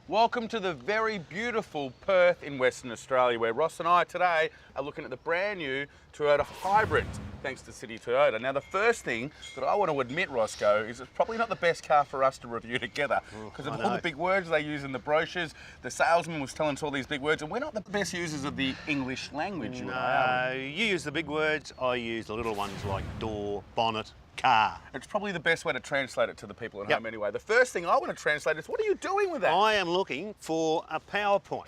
Welcome to the very beautiful Perth in Western Australia, where Ross and I today are looking at the brand new Toyota Hybrid, thanks to City Toyota. Now, the first thing that I want to admit, Roscoe, is it's probably not the best car for us to review together because of all the big words they use in the brochures. The salesman was telling us all these big words, and we're not the best users of the English language. No, you use the big words, I use the little ones like door, bonnet, car. It's probably the best way to translate it to the people at home anyway. The first thing I want to translate is, what are you doing with that? I am looking for a PowerPoint.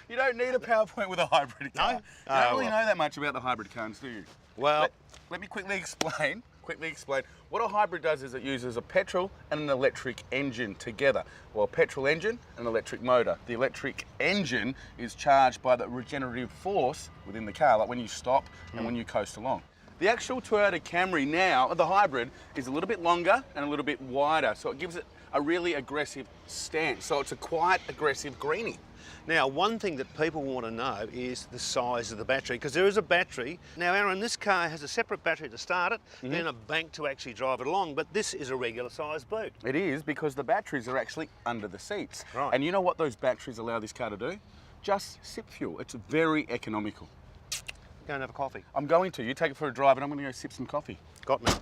You don't need a PowerPoint with a hybrid car. No? You don't really know that much about the hybrid cars, do you? Well, let me quickly explain. What a hybrid does is it uses a petrol and an electric engine together. Well, a petrol engine and an electric motor. The electric engine is charged by the regenerative force within the car, like when you stop and when you coast along. The actual Toyota Camry now, the hybrid, is a little bit longer and a little bit wider, so it gives it a really aggressive stance. So it's a quite aggressive greenie. now one thing that people want to know is the size of the battery, because there is a battery. Now, Aaron, this car has a separate battery to start it, then a bank to actually drive it along, but this is a regular size boot. It is, because the batteries are actually under the seats. Right. And you know what those batteries allow this car to do? Just sip fuel. It's very economical. Go and have a coffee. I'm going to. You take it for a drive and I'm going to go sip some coffee. Got me.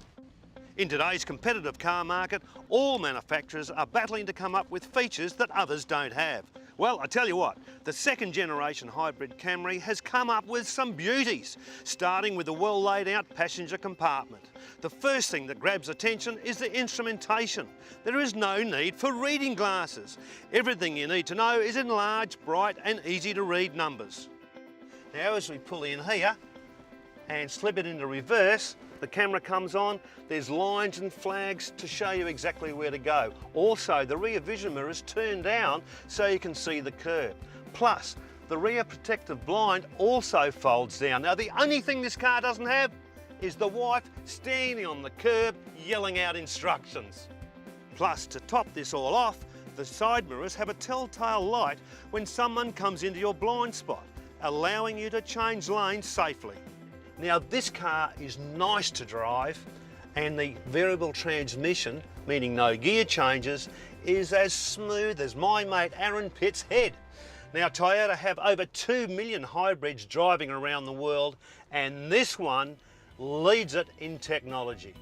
In today's competitive car market, all manufacturers are battling to come up with features that others don't have. Well, I tell you what, the second generation hybrid Camry has come up with some beauties, starting with the well laid out passenger compartment. The first thing that grabs attention is the instrumentation. There is no need for reading glasses. Everything you need to know is in large, bright and easy to read numbers. Now, as we pull in here and slip it into reverse, the camera comes on, there's lines and flags to show you exactly where to go. Also, the rear vision mirror is turned down so you can see the curb. Plus, the rear protective blind also folds down. Now, the only thing this car doesn't have is the wife standing on the curb yelling out instructions. Plus, to top this all off, the side mirrors have a telltale light when someone comes into your blind spot, allowing you to change lanes safely. Now, this car is nice to drive, and the variable transmission, meaning no gear changes, is as smooth as my mate Aaron Pitt's head. Now, Toyota have over 2 million hybrids driving around the world, and this one leads it in technology.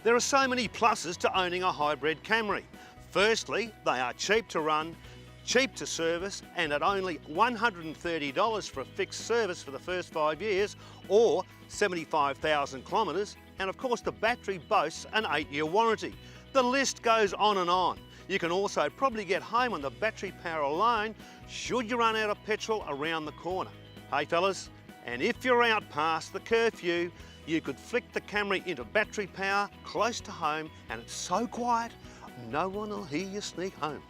There are so many pluses to owning a hybrid Camry. Firstly, they are cheap to run, cheap to service, and at only $130 for a fixed service for the first 5 years, or 75,000 kilometres, and of course the battery boasts an 8-year warranty. The list goes on and on. You can also probably get home on the battery power alone should you run out of petrol around the corner. Hey fellas, and if you're out past the curfew, you could flick the Camry into battery power close to home, and it's so quiet, no one will hear you sneak home.